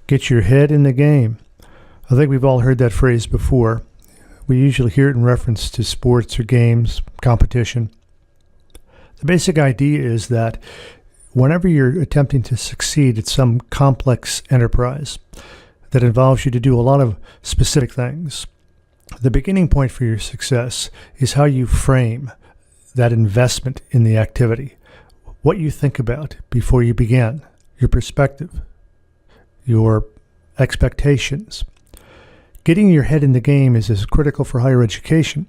Get your head in the game. I think we've all heard that phrase before. We usually hear it in reference to sports or games, competition. The basic idea is that whenever you're attempting to succeed at some complex enterprise that involves you to do a lot of specific things, the beginning point for your success is how you frame that investment in the activity, what you think about before you begin, your perspective, your expectations. Getting your head in the game is as critical for higher education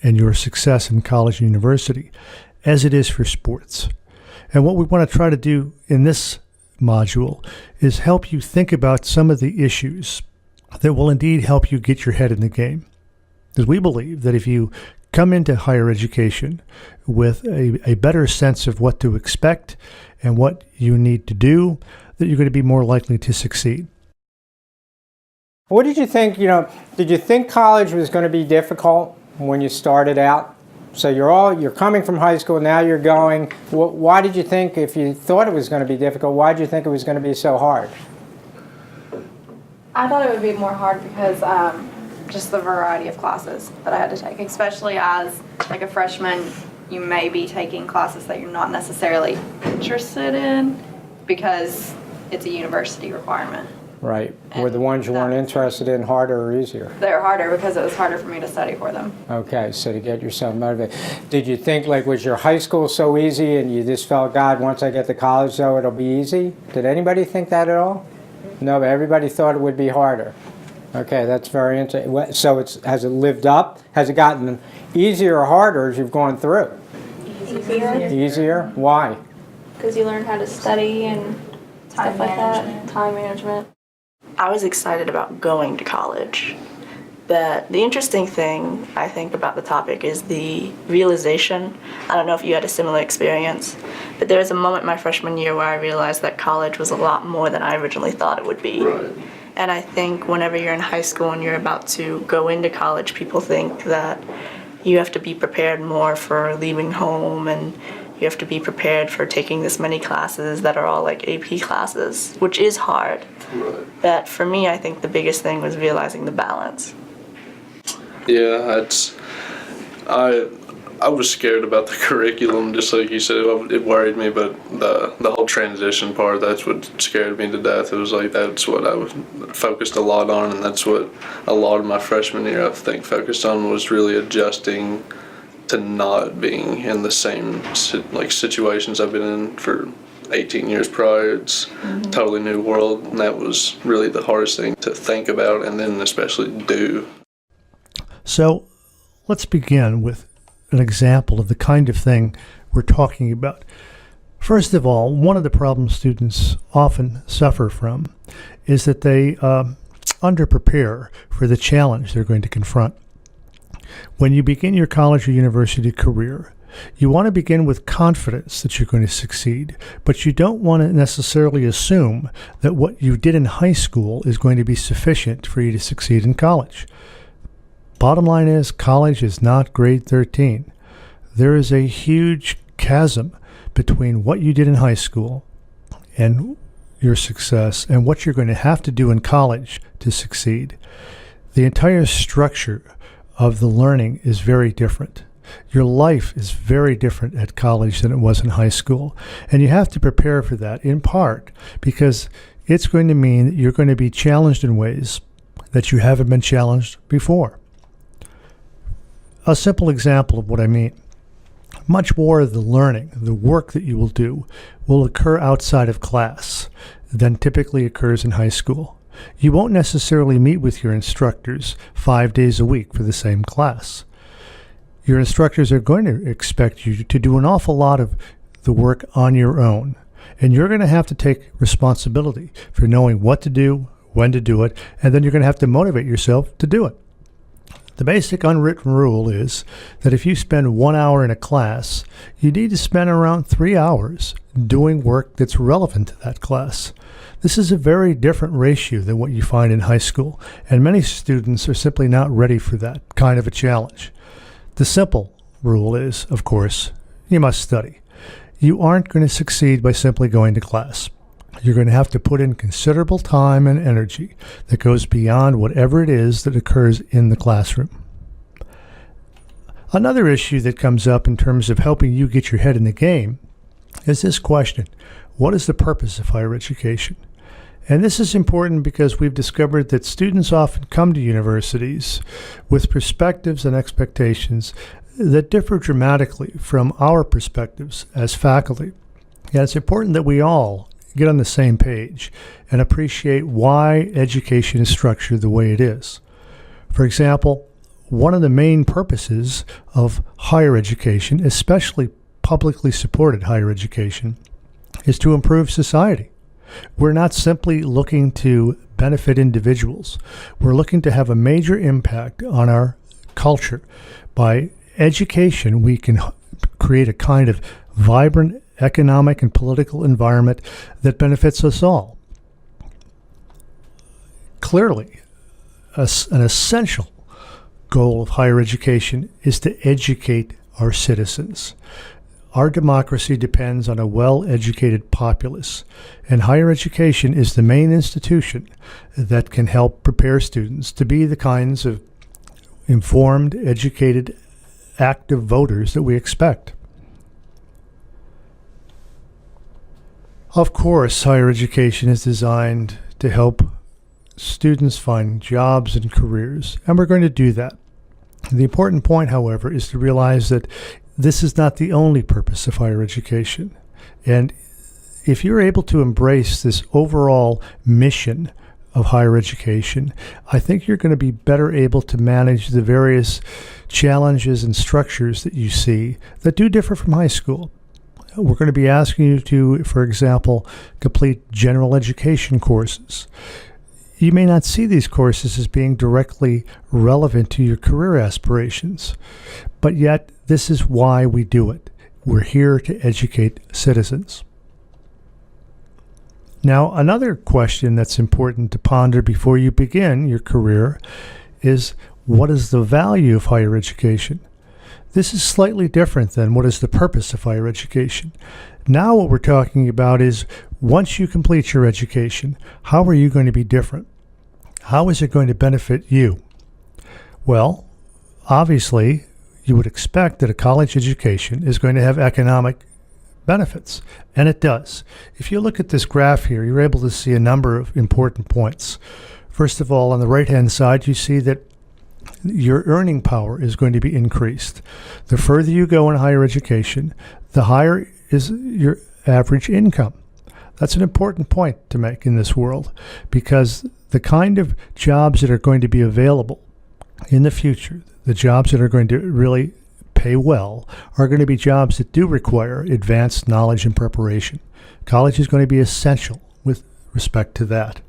and your success in college and university as it is for sports. And what we want to try to do in this module is help you think about some of the issues that will indeed help you get your head in the game. Because we believe that if you come into higher education with a better sense of what to expect and what you need to do, that you're going to be more likely to succeed. What did you think, did you think college was going to be difficult when you started out? So you're coming from high school, now you're going. Why did you think, if you thought it was going to be difficult, why did you think it was going to be so hard? I thought it would be more hard because just the variety of classes that I had to take, especially as like a freshman, you may be taking classes that you're not necessarily interested in because it's a university requirement. Right. Were the ones you weren't interested in harder or easier? They were harder because it was harder for me to study for them. Okay, so to get yourself motivated. Did you think, was your high school so easy and you just felt, God, once I get to college, though, it'll be easy? Did anybody think that at all? No, but everybody thought it would be harder. Okay, that's very interesting. So has it lived up? Has it gotten easier or harder as you've gone through? Easier. Easier? Why? Because you learn how to study and stuff like that. Time management. I was excited about going to college. But the interesting thing, I think, about the topic is the realization. I don't know if you had a similar experience, but there was a moment my freshman year where I realized that college was a lot more than I originally thought it would be. Right. And I think whenever you're in high school and you're about to go into college, people think that you have to be prepared more for leaving home and you have to be prepared for taking this many classes that are all like AP classes, which is hard. Right. But for me, I think the biggest thing was realizing the balance. Yeah, I was scared about the curriculum, just like you said. It worried me, but the whole transition part, that's what scared me to death. It was like that's what I was focused a lot on, and that's what a lot of my freshman year, I think, focused on, was really adjusting to not being in the same situations I've been in for 18 years prior. It's a totally new world, and that was really the hardest thing to think about and then especially do. So let's begin with an example of the kind of thing we're talking about. First of all, one of the problems students often suffer from is that they underprepare for the challenge they're going to confront. When you begin your college or university career, you want to begin with confidence that you're going to succeed, but you don't want to necessarily assume that what you did in high school is going to be sufficient for you to succeed in college. Bottom line is, college is not grade 13. There is a huge chasm between what you did in high school and your success and what you're going to have to do in college to succeed. The entire structure of the learning is very different. Your life is very different at college than it was in high school. And you have to prepare for that, in part because it's going to mean that you're going to be challenged in ways that you haven't been challenged before. A simple example of what I mean. Much more of the learning, the work that you will do, will occur outside of class than typically occurs in high school. You won't necessarily meet with your instructors 5 days a week for the same class. Your instructors are going to expect you to do an awful lot of the work on your own, and you're going to have to take responsibility for knowing what to do, when to do it, and then you're going to have to motivate yourself to do it. The basic unwritten rule is that if you spend 1 hour in a class, you need to spend around 3 hours doing work that's relevant to that class. This is a very different ratio than what you find in high school, and many students are simply not ready for that kind of a challenge. The simple rule is, of course, you must study. You aren't going to succeed by simply going to class. You're going to have to put in considerable time and energy that goes beyond whatever it is that occurs in the classroom. Another issue that comes up in terms of helping you get your head in the game is this question: what is the purpose of higher education? And this is important because we've discovered that students often come to universities with perspectives and expectations that differ dramatically from our perspectives as faculty. And it's important that we all get on the same page and appreciate why education is structured the way it is. For example, one of the main purposes of higher education, especially publicly supported higher education, is to improve society. We're not simply looking to benefit individuals. We're looking to have a major impact on our culture. By education, we can create a kind of vibrant economic and political environment that benefits us all. Clearly, an essential goal of higher education is to educate our citizens. Our democracy depends on a well-educated populace, and higher education is the main institution that can help prepare students to be the kinds of informed, educated, active voters that we expect. Of course, higher education is designed to help students find jobs and careers, and we're going to do that. The important point, however, is to realize that this is not the only purpose of higher education. And if you're able to embrace this overall mission of higher education, I think you're going to be better able to manage the various challenges and structures that you see that do differ from high school. We're going to be asking you to, for example, complete general education courses. You may not see these courses as being directly relevant to your career aspirations, but yet this is why we do it. We're here to educate citizens. Now, another question that's important to ponder before you begin your career is, what is the value of higher education? This is slightly different than what is the purpose of higher education. Now what we're talking about is, once you complete your education, how are you going to be different? How is it going to benefit you? Well, obviously, you would expect that a college education is going to have economic benefits, and it does. If you look at this graph here, you're able to see a number of important points. First of all, on the right-hand side, you see that your earning power is going to be increased. The further you go in higher education, the higher is your average income. That's an important point to make in this world, because the kind of jobs that are going to be available in the future, the jobs that are going to really pay well, are going to be jobs that do require advanced knowledge and preparation. College is going to be essential with respect to that.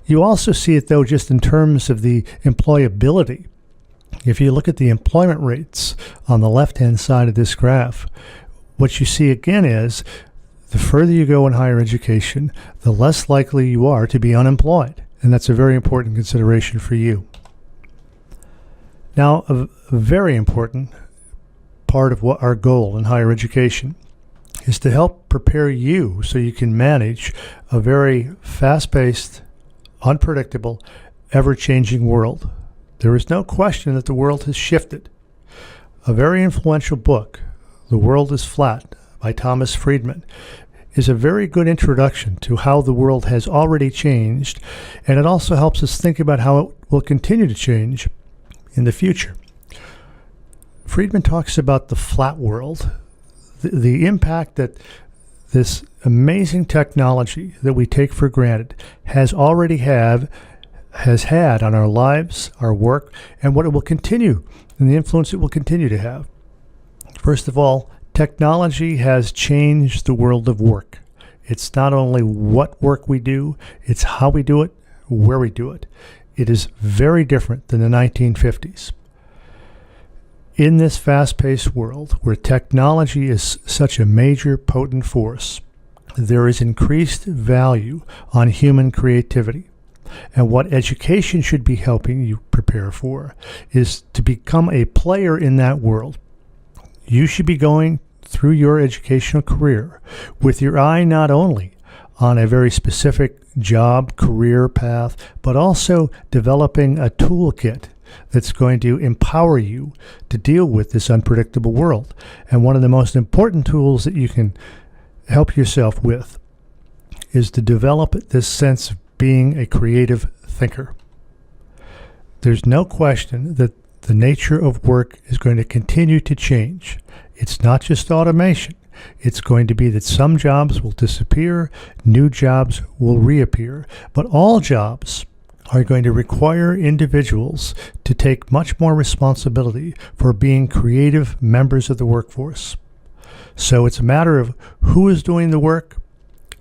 You also see it, though, just in terms of the employability. If you look at the employment rates on the left-hand side of this graph, what you see again is, the further you go in higher education, the less likely you are to be unemployed. And that's a very important consideration for you. Now, a very important part of what our goal in higher education is to help prepare you so you can manage a very fast-paced, unpredictable, ever-changing world. There is no question that the world has shifted. A very influential book, The World is Flat, by Thomas Friedman, is a very good introduction to how the world has already changed, and it also helps us think about how it will continue to change in the future. Friedman talks about the flat world, the impact that this amazing technology that we take for granted has had on our lives, our work, and what it will continue, and the influence it will continue to have. First of all, technology has changed the world of work. It's not only what work we do, it's how we do it, where we do it. It is very different than the 1950s. In this fast-paced world, where technology is such a major, potent force, there is increased value on human creativity. And what education should be helping you prepare for is to become a player in that world. You should be going through your educational career with your eye not only on a very specific job, career path, but also developing a toolkit that's going to empower you to deal with this unpredictable world. And one of the most important tools that you can help yourself with is to develop this sense of being a creative thinker. There's no question that the nature of work is going to continue to change. It's not just automation. It's going to be that some jobs will disappear, new jobs will reappear, but all jobs are going to require individuals to take much more responsibility for being creative members of the workforce. So it's a matter of who is doing the work,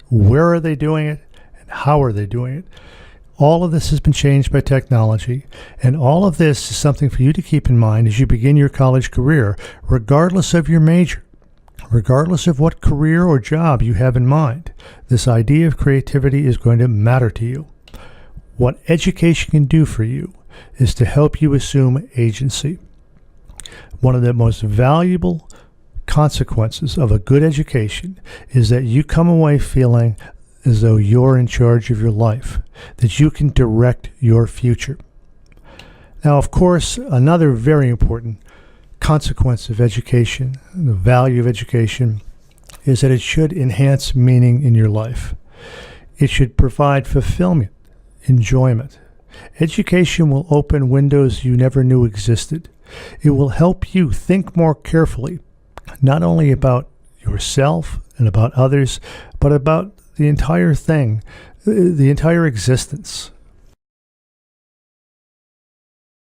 where are they doing it, and how are they doing it. All of this has been changed by technology, and all of this is something for you to keep in mind as you begin your college career, regardless of your major, regardless of what career or job you have in mind. This idea of creativity is going to matter to you. What education can do for you is to help you assume agency. One of the most valuable consequences of a good education is that you come away feeling as though you're in charge of your life, that you can direct your future. Now, of course, another very important consequence of education, the value of education, is that it should enhance meaning in your life. It should provide fulfillment, enjoyment. Education will open windows you never knew existed. It will help you think more carefully, not only about yourself and about others, but about the entire thing, the entire existence.